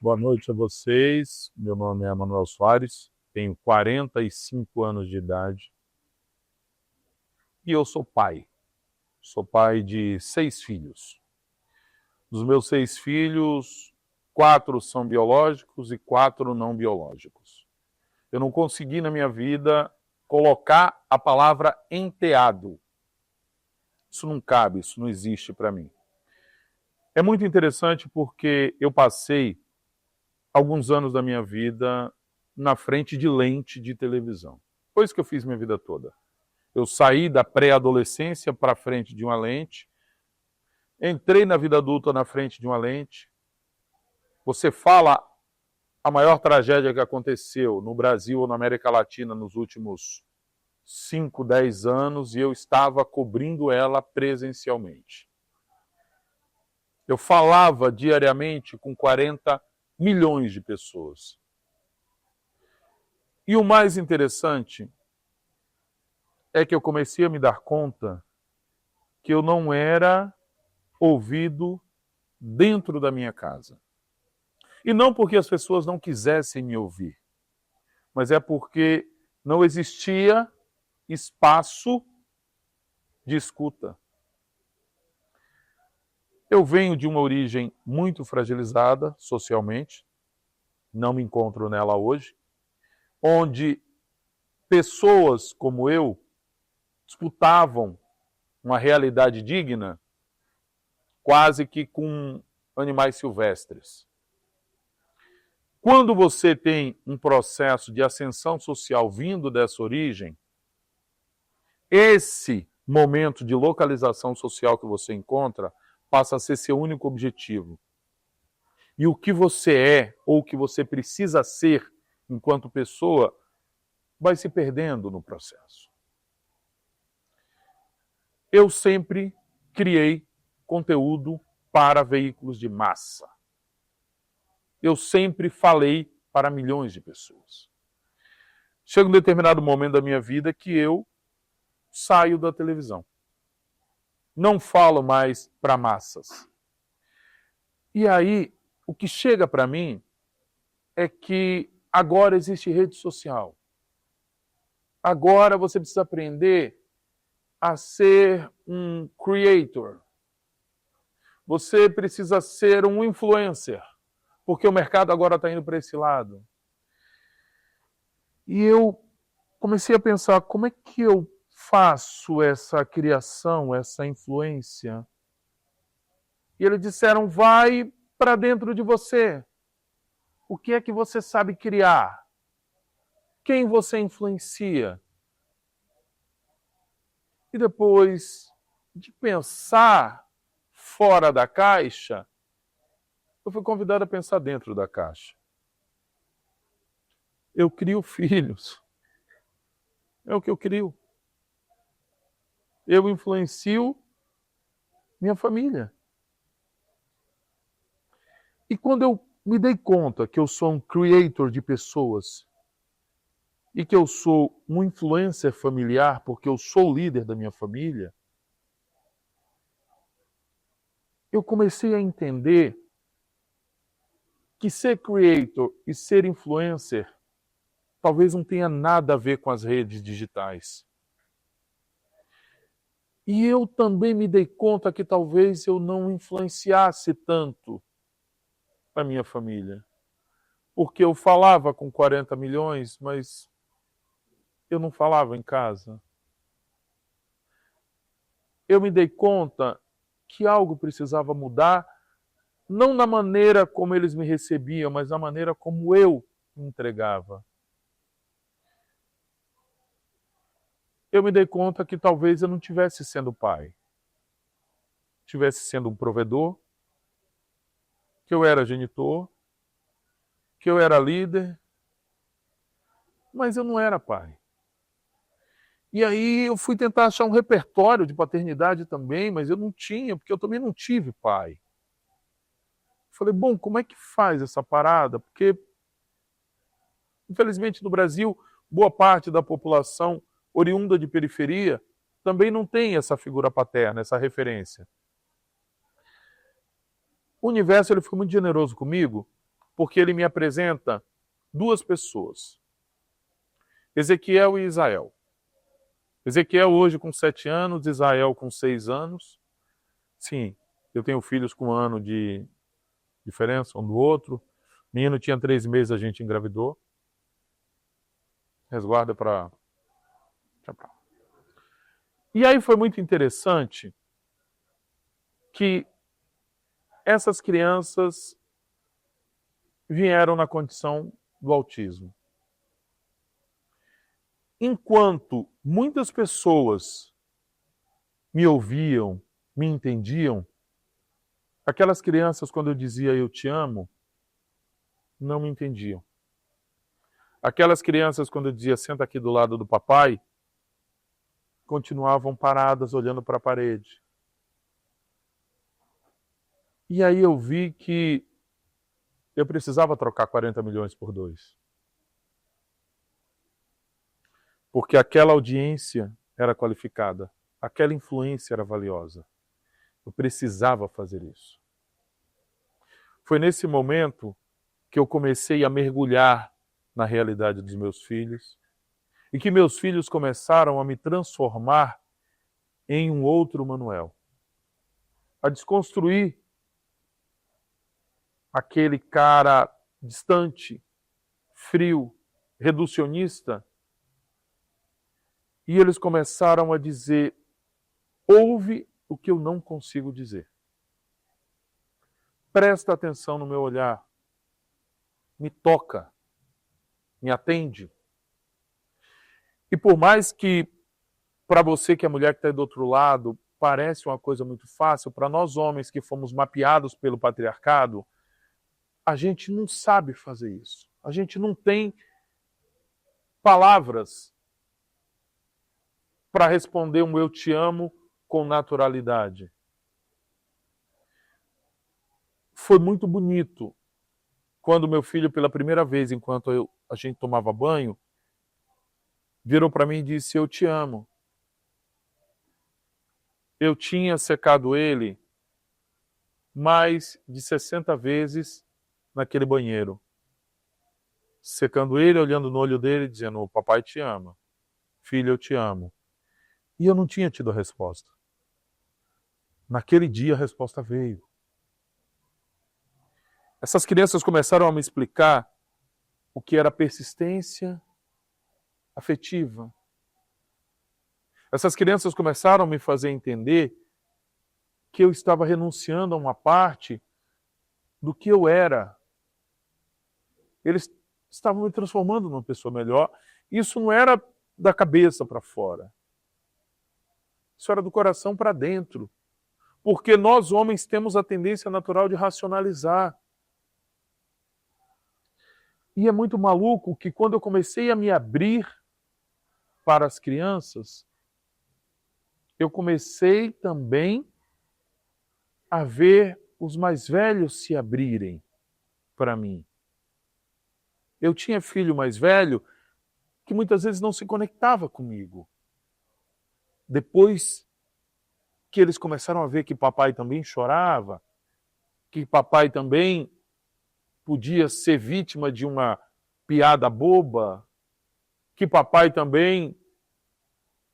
Boa noite a vocês. Meu nome é Manuel Soares, tenho 45 anos de idade e eu sou pai. Sou pai de 6 filhos. Dos meus 6 filhos, 4 são biológicos e 4 não biológicos. Eu não consegui na minha vida colocar a palavra enteado. Isso não cabe, isso não existe para mim. É muito interessante porque eu passei alguns anos da minha vida na frente de lente de televisão. Foi isso que eu fiz minha vida toda. Eu saí da pré-adolescência para frente de uma lente, entrei na vida adulta na frente de uma lente. Você fala a maior tragédia que aconteceu no Brasil ou na América Latina nos últimos 5, 10 anos e eu estava cobrindo ela presencialmente. Eu falava diariamente com 40 milhões de pessoas. E o mais interessante é que eu comecei a me dar conta que eu não era ouvido dentro da minha casa. E não porque as pessoas não quisessem me ouvir, mas é porque não existia espaço de escuta. Eu venho de uma origem muito fragilizada socialmente, não me encontro nela hoje, onde pessoas como eu disputavam uma realidade digna quase que com animais silvestres. Quando você tem um processo de ascensão social vindo dessa origem, esse momento de localização social que você encontra passa a ser seu único objetivo. E o que você é ou o que você precisa ser enquanto pessoa vai se perdendo no processo. Eu sempre criei conteúdo para veículos de massa. Eu sempre falei para milhões de pessoas. Chega um determinado momento da minha vida que eu saio da televisão. Não falo mais para massas. E aí, o que chega para mim é que agora existe rede social. Agora você precisa aprender a ser um creator. Você precisa ser um influencer, porque o mercado agora está indo para esse lado. E eu comecei a pensar, como é que eu faço essa criação, essa influência? E eles disseram, vai para dentro de você. O que é que você sabe criar? Quem você influencia? E depois de pensar fora da caixa, eu fui convidado a pensar dentro da caixa. Eu crio filhos. É o que eu crio. Eu influencio minha família. E quando eu me dei conta que eu sou um creator de pessoas e que eu sou um influencer familiar, porque eu sou o líder da minha família, eu comecei a entender que ser creator e ser influencer talvez não tenha nada a ver com as redes digitais. E eu também me dei conta que talvez eu não influenciasse tanto a minha família. Porque eu falava com 40 milhões, mas eu não falava em casa. Eu me dei conta que algo precisava mudar, não na maneira como eles me recebiam, mas na maneira como eu me entregava. Eu me dei conta que talvez eu não estivesse sendo pai. Estivesse sendo um provedor, que eu era genitor, que eu era líder, mas eu não era pai. E aí eu fui tentar achar um repertório de paternidade também, mas eu não tinha, porque eu também não tive pai. Falei, bom, como é que faz essa parada? Porque, infelizmente, no Brasil, boa parte da população oriunda de periferia também não tem essa figura paterna, essa referência. O universo ele foi muito generoso comigo porque ele me apresenta duas pessoas, Ezequiel e Isael. Ezequiel hoje com 7 anos, Isael com 6 anos. Sim, eu tenho filhos com 1 ano de diferença um do outro. Menino tinha 3 meses, a gente engravidou. Resguarda para... E aí foi muito interessante que essas crianças vieram na condição do autismo. Enquanto muitas pessoas me ouviam, me entendiam, aquelas crianças, quando eu dizia eu te amo, não me entendiam. Aquelas crianças, quando eu dizia senta aqui do lado do papai, continuavam paradas olhando para a parede. E aí eu vi que eu precisava trocar 40 milhões por 2. Porque aquela audiência era qualificada, aquela influência era valiosa. Eu precisava fazer isso. Foi nesse momento que eu comecei a mergulhar na realidade dos meus filhos e que meus filhos começaram a me transformar em um outro Manuel. A desconstruir aquele cara distante, frio, reducionista. E eles começaram a dizer, ouve o que eu não consigo dizer. Presta atenção no meu olhar. Me toca. Me atende. E por mais que, para você que é mulher que está aí do outro lado, parece uma coisa muito fácil, para nós homens que fomos mapeados pelo patriarcado, a gente não sabe fazer isso. A gente não tem palavras para responder um eu te amo com naturalidade. Foi muito bonito quando meu filho, pela primeira vez, enquanto a gente tomava banho, virou para mim e disse, eu te amo. Eu tinha secado ele mais de 60 vezes naquele banheiro. Secando ele, olhando no olho dele, dizendo, o papai te ama. Filho, eu te amo. E eu não tinha tido a resposta. Naquele dia a resposta veio. Essas crianças começaram a me explicar o que era persistência afetiva. Essas crianças começaram a me fazer entender que eu estava renunciando a uma parte do que eu era. Eles estavam me transformando numa pessoa melhor. Isso não era da cabeça para fora. Isso era do coração para dentro. Porque nós, homens, temos a tendência natural de racionalizar. E é muito maluco que quando eu comecei a me abrir para as crianças, eu comecei também a ver os mais velhos se abrirem para mim. Eu tinha filho mais velho que muitas vezes não se conectava comigo. Depois que eles começaram a ver que papai também chorava, que papai também podia ser vítima de uma piada boba, que papai também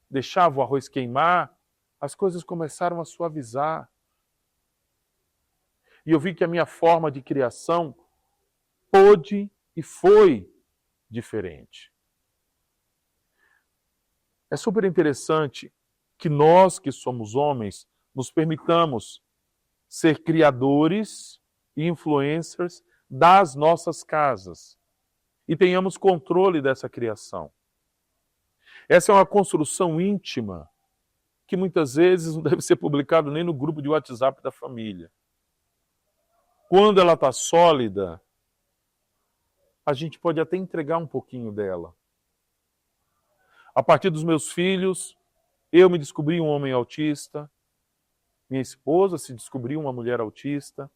deixava o arroz queimar, as coisas começaram a suavizar. E eu vi que a minha forma de criação pôde e foi diferente. É super interessante que nós, que somos homens, nos permitamos ser criadores e influencers das nossas casas e tenhamos controle dessa criação. Essa é uma construção íntima que muitas vezes não deve ser publicado nem no grupo de WhatsApp da família. Quando ela está sólida, a gente pode até entregar um pouquinho dela. A partir dos meus filhos, eu me descobri um homem autista, minha esposa se descobriu uma mulher autista.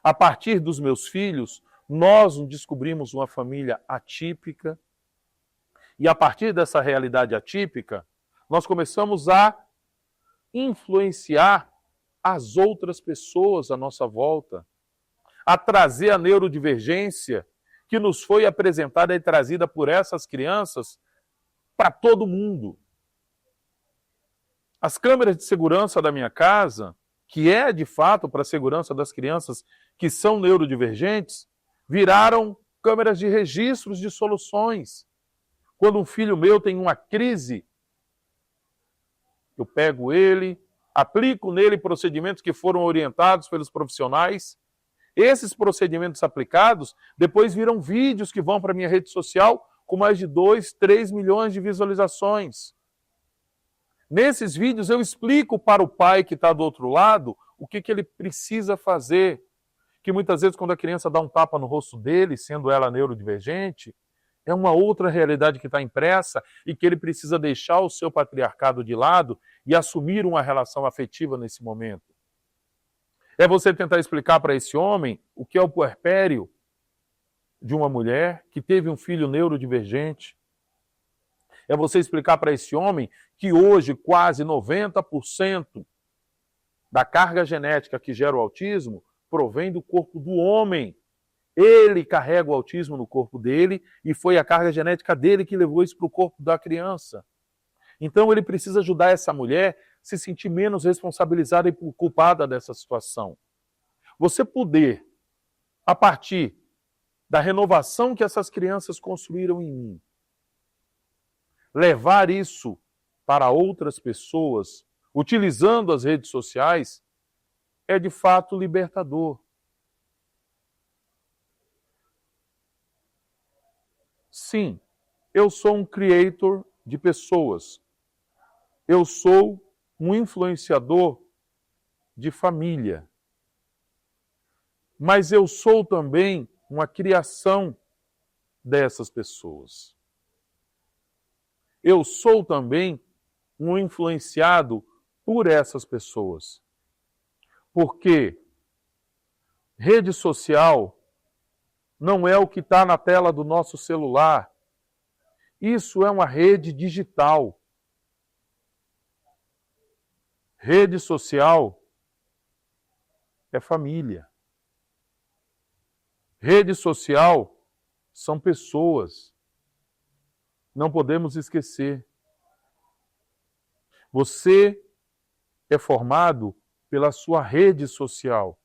A partir dos meus filhos, nós descobrimos uma família atípica. E a partir dessa realidade atípica, nós começamos a influenciar as outras pessoas à nossa volta. a trazer a neurodivergência que nos foi apresentada e trazida por essas crianças para todo mundo. As câmeras de segurança da minha casa, que é de fato para a segurança das crianças que são neurodivergentes, viraram câmeras de registros de soluções. Quando um filho meu tem uma crise, eu pego ele, aplico nele procedimentos que foram orientados pelos profissionais. Esses procedimentos aplicados depois viram vídeos que vão para a minha rede social com mais de 2, 3 milhões de visualizações. Nesses vídeos eu explico para o pai que está do outro lado o que ele precisa fazer. Que muitas vezes quando a criança dá um tapa no rosto dele, sendo ela neurodivergente, é uma outra realidade que está impressa e que ele precisa deixar o seu patriarcado de lado e assumir uma relação afetiva nesse momento. É você tentar explicar para esse homem o que é o puerpério de uma mulher que teve um filho neurodivergente. É você explicar para esse homem que hoje quase 90% da carga genética que gera o autismo provém do corpo do homem. Ele carrega o autismo no corpo dele e foi a carga genética dele que levou isso para o corpo da criança. Então ele precisa ajudar essa mulher a se sentir menos responsabilizada e culpada dessa situação. Você poder, a partir da renovação que essas crianças construíram em mim, levar isso para outras pessoas, utilizando as redes sociais, é de fato libertador. Sim, eu sou um creator de pessoas. Eu sou um influenciador de família. Mas eu sou também uma criação dessas pessoas. Eu sou também um influenciado por essas pessoas. Porque rede social não é o que está na tela do nosso celular. Isso é uma rede digital. Rede social é família. Rede social são pessoas. Não podemos esquecer. Você é formado pela sua rede social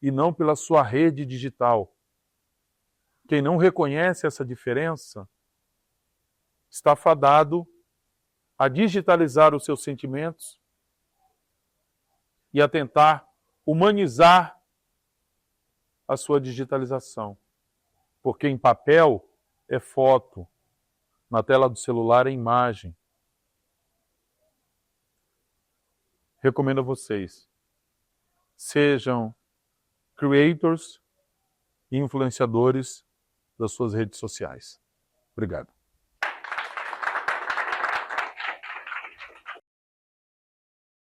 e não pela sua rede digital. Quem não reconhece essa diferença está fadado a digitalizar os seus sentimentos e a tentar humanizar a sua digitalização. Porque em papel é foto, na tela do celular é imagem. Recomendo a vocês, sejam creators e influenciadores das suas redes sociais. Obrigado.